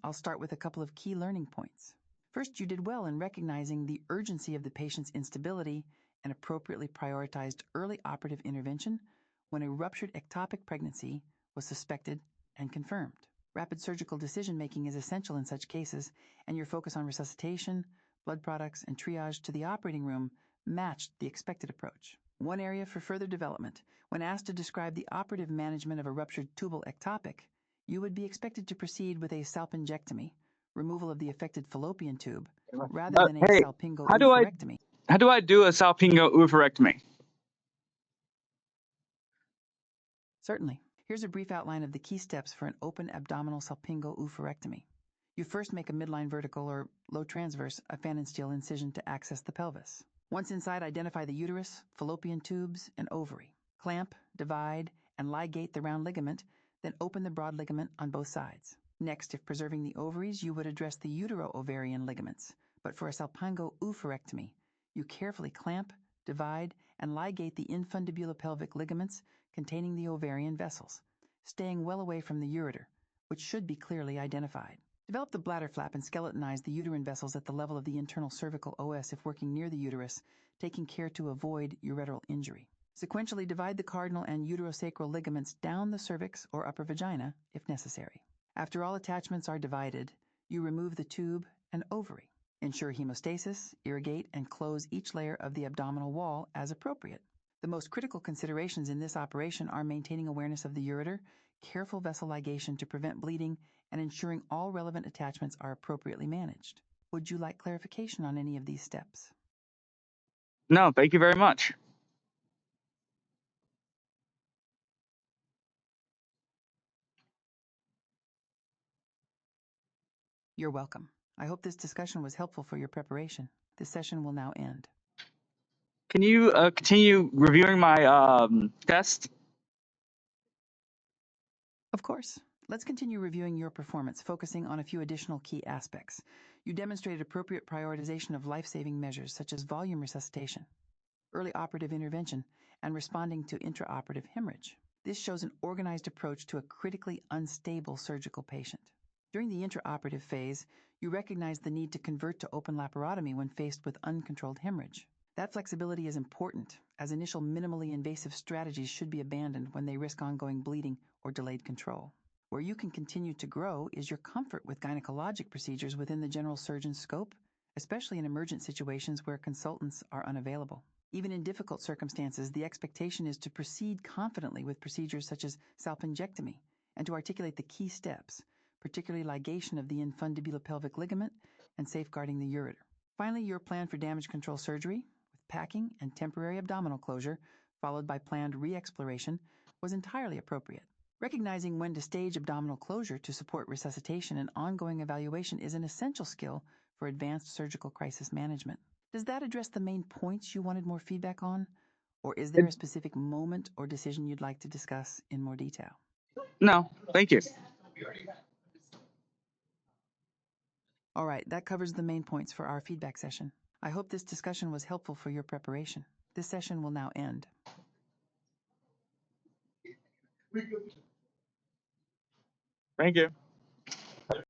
I'll start with a couple of key learning points. First, you did well in recognizing the urgency of the patient's instability and appropriately prioritized early operative intervention when a ruptured ectopic pregnancy was suspected and confirmed. Rapid surgical decision-making is essential in such cases, and your focus on resuscitation, blood products, and triage to the operating room matched the expected approach. One area for further development: when asked to describe the operative management of a ruptured tubal ectopic, you would be expected to proceed with a salpingectomy, removal of the affected fallopian tube, rather than a Hey, salpingo-oophorectomy. how do I do a salpingo-oophorectomy? Certainly. Here's a brief outline of the key steps for an open abdominal salpingo-oophorectomy. You first make a midline vertical or low transverse phalansteal incision to access the pelvis. Once inside, identify the uterus, fallopian tubes, and ovary. Clamp, divide, and ligate the round ligament, then open the broad ligament on both sides. Next, if preserving the ovaries, you would address the utero-ovarian ligaments. But for a salpingo-oophorectomy, you carefully clamp, divide, and ligate the infundibulopelvic ligaments containing the ovarian vessels, staying well away from the ureter, which should be clearly identified. Develop the bladder flap and skeletonize the uterine vessels at the level of the internal cervical OS if working near the uterus, taking care to avoid ureteral injury. Sequentially divide the cardinal and uterosacral ligaments down the cervix or upper vagina if necessary. After all attachments are divided, you remove the tube and ovary. Ensure hemostasis, irrigate, and close each layer of the abdominal wall as appropriate. The most critical considerations in this operation are maintaining awareness of the ureter, careful vessel ligation to prevent bleeding, and ensuring all relevant attachments are appropriately managed. Would you like clarification on any of these steps? No, thank you very much. You're welcome. I hope this discussion was helpful for your preparation. This session will now end. Can you continue reviewing my test? Of course. Let's continue reviewing your performance, focusing on a few additional key aspects. You demonstrated appropriate prioritization of life-saving measures such as volume resuscitation, early operative intervention, and responding to intraoperative hemorrhage. This shows an organized approach to a critically unstable surgical patient. During the intraoperative phase, you recognized the need to convert to open laparotomy when faced with uncontrolled hemorrhage. That flexibility is important, as initial minimally invasive strategies should be abandoned when they risk ongoing bleeding or delayed control. Where you can continue to grow is your comfort with gynecologic procedures within the general surgeon's scope, especially in emergent situations where consultants are unavailable. Even in difficult circumstances, the expectation is to proceed confidently with procedures such as salpingectomy and to articulate the key steps, particularly ligation of the infundibulopelvic ligament and safeguarding the ureter. Finally, your plan for damage control surgery, with packing and temporary abdominal closure, followed by planned re-exploration, was entirely appropriate. Recognizing when to stage abdominal closure to support resuscitation and ongoing evaluation is an essential skill for advanced surgical crisis management. Does that address the main points you wanted more feedback on? Or is there a specific moment or decision you'd like to discuss in more detail? No, thank you. All right, that covers the main points for our feedback session. I hope this discussion was helpful for your preparation. This session will now end. Thank you.